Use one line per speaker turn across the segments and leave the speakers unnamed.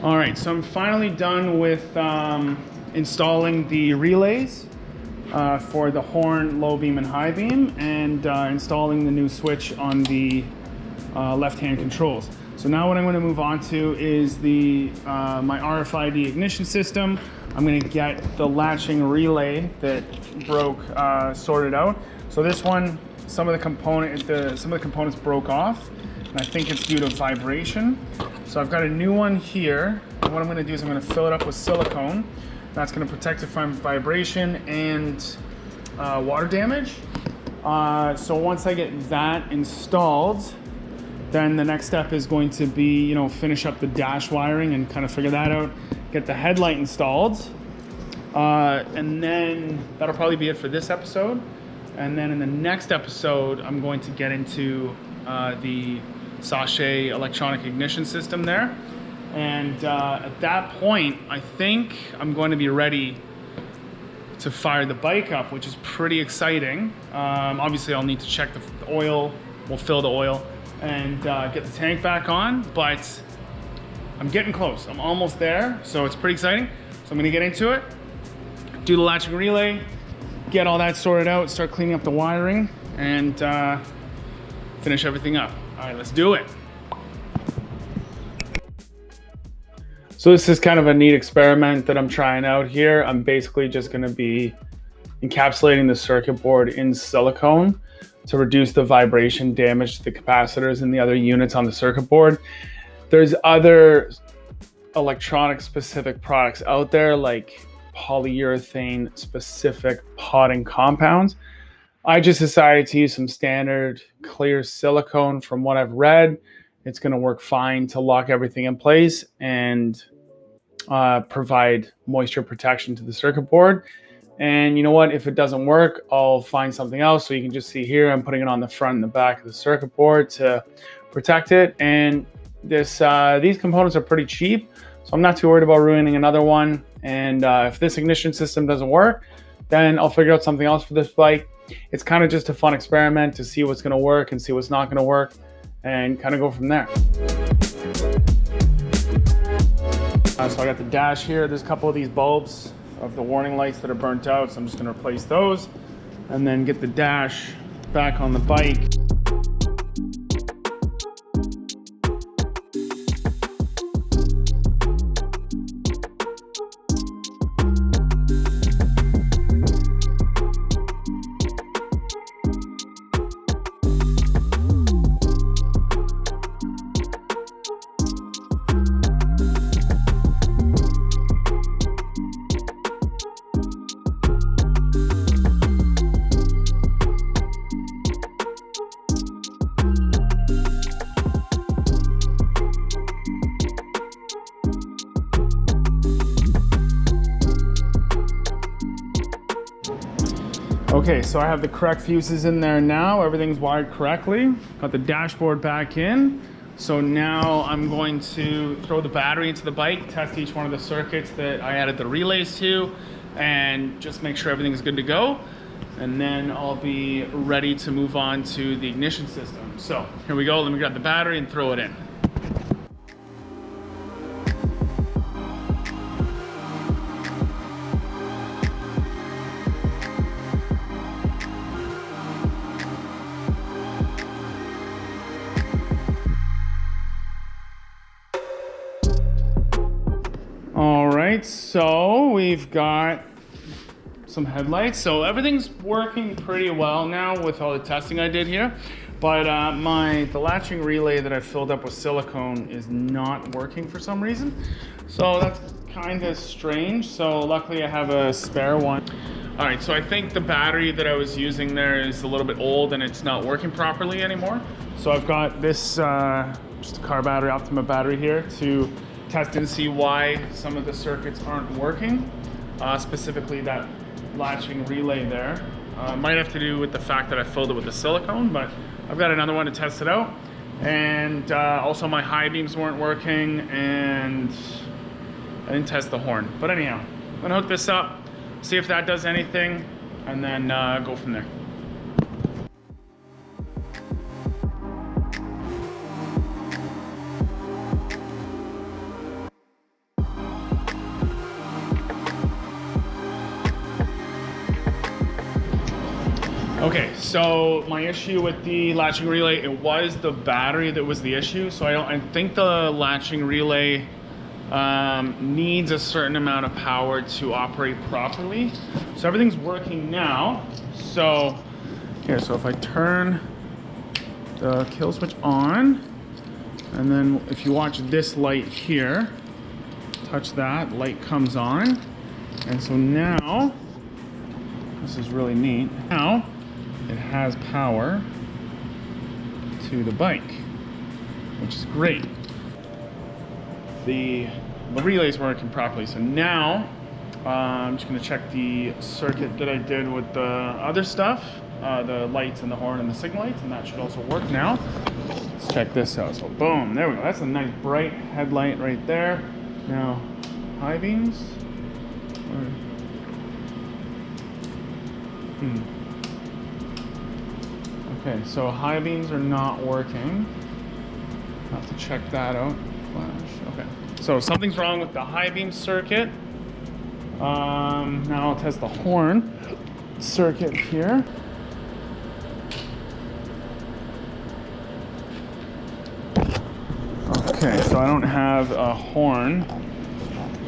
All right, so I'm finally done with installing the relays for the horn, low beam and high beam, and installing the new switch on the left-hand controls. So now what I'm going to move on to is my RFID ignition system. I'm going to get the latching relay that broke sorted out. So this one, some of the components broke off, and I think it's due to vibration. So I've got a new one here, and what I'm going to do is I'm going to fill it up with silicone. That's going to protect it from vibration and water damage. So once I get that installed, then the next step is going to be, finish up the dash wiring and kind of figure that out, get the headlight installed, and then that'll probably be it for this episode. And then in the next episode, I'm going to get into the Sache Electronic Ignition system there. And at that point, I think I'm going to be ready to fire the bike up, which is pretty exciting. Obviously, I'll need to check the oil. We'll fill the oil and get the tank back on, but I'm getting close. I'm almost there, so it's pretty exciting. So I'm gonna get into it, do the latching relay, get all that sorted out, start cleaning up the wiring, and finish everything up. All right, let's do it. So this is kind of a neat experiment that I'm trying out here. I'm basically just gonna be encapsulating the circuit board in silicone to reduce the vibration damage to the capacitors and the other units on the circuit board. There's other electronic specific products out there like polyurethane specific potting compounds. I just decided to use some standard clear silicone. From what I've read, it's going to work fine to lock everything in place and provide moisture protection to the circuit board. And you know what, if it doesn't work, I'll find something else. So you can just see here, I'm putting it on the front and the back of the circuit board to protect it. And these components are pretty cheap, so I'm not too worried about ruining another one. And if this ignition system doesn't work, then I'll figure out something else for this bike. It's kind of just a fun experiment to see what's going to work and see what's not going to work, and kind of go from there. So I got the dash here. There's a couple of these bulbs of the warning lights that are burnt out, so I'm just going to replace those and then get the dash back on the bike. Okay, so I have the correct fuses in there now. Everything's wired correctly. Got the dashboard back in. So now I'm going to throw the battery into the bike, test each one of the circuits that I added the relays to, and just make sure everything's good to go. And then I'll be ready to move on to the ignition system. So here we go. Let me grab the battery and throw it in. All right, so we've got some headlights. So everything's working pretty well now with all the testing I did here. But the latching relay that I filled up with silicone is not working for some reason. So that's kind of strange. So luckily I have a spare one. All right, so I think the battery that I was using there is a little bit old and it's not working properly anymore. So I've got this just a car battery, Optima battery here to test and see why some of the circuits aren't working, specifically that latching relay there. Might have to do with the fact that I filled it with the silicone, but I've got another one to test it out. And also my high beams weren't working, and I didn't test the horn. But anyhow, I'm gonna hook this up, see if that does anything, and then go from there. Okay, so my issue with the latching relay, it was the battery that was the issue. So I think the latching relay needs a certain amount of power to operate properly. So everything's working now. So here, so if I turn the kill switch on, and then if you watch this light here, touch that, light comes on. And so now, this is really neat. Now, it has power to the bike, which is great. The relay is working properly. So now I'm just going to check the circuit that I did with the other stuff, the lights and the horn and the signal lights, and that should also work now. Let's check this out. So boom, there we go. That's a nice bright headlight right there. Now high beams. Okay, so high beams are not working. I'll have to check that out. Flash. Okay. So something's wrong with the high beam circuit. Now I'll test the horn circuit here. Okay, so I don't have a horn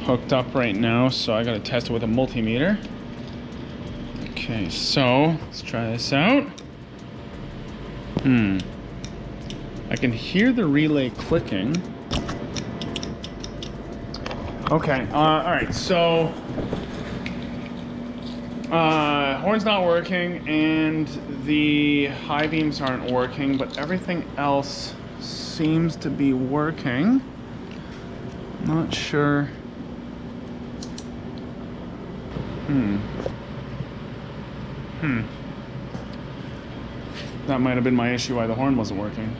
hooked up right now, so I gotta test it with a multimeter. Okay, so let's try this out. I can hear the relay clicking. Okay, all right, so horn's not working and the high beams aren't working, but everything else seems to be working. Not sure. That might have been my issue why the horn wasn't working.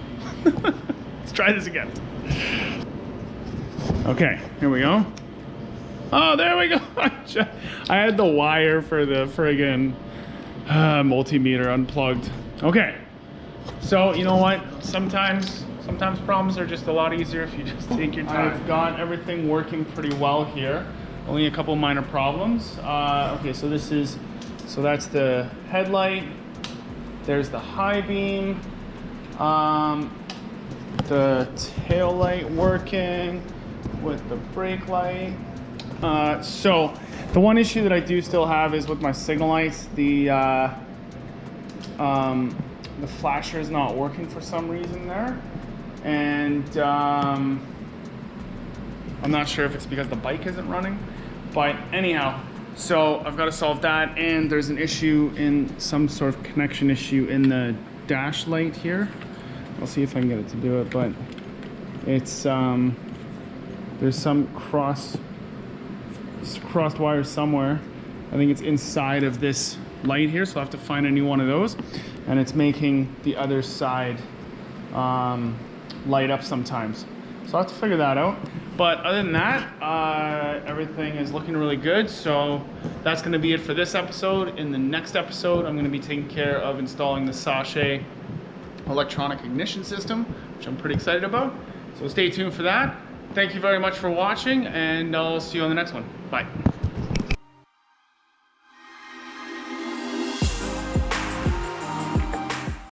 Let's try this again. Okay, here we go. Oh, there we go. I had the wire for the friggin' multimeter unplugged. Okay, so you know what? Sometimes problems are just a lot easier if you just take your time. I've got everything working pretty well here. Only a couple minor problems. Okay, so that's the headlight. There's the high beam. The tail light working with the brake light. So the one issue that I do still have is with my signal lights. The flasher is not working for some reason there, and I'm not sure if it's because the bike isn't running, but anyhow, so I've got to solve that, and there's an issue in some sort of connection issue in the dash light here. I'll see if I can get it to do it, but it's there's some crossed wire somewhere. I think it's inside of this light here, so I'll have to find a new one of those, and it's making the other side light up sometimes. So I'll have to figure that out. But other than that, everything is looking really good. So that's going to be it for this episode. In the next episode, I'm going to be taking care of installing the Sache Electronic Ignition system, which I'm pretty excited about. So stay tuned for that. Thank you very much for watching, and I'll see you on the next one. Bye.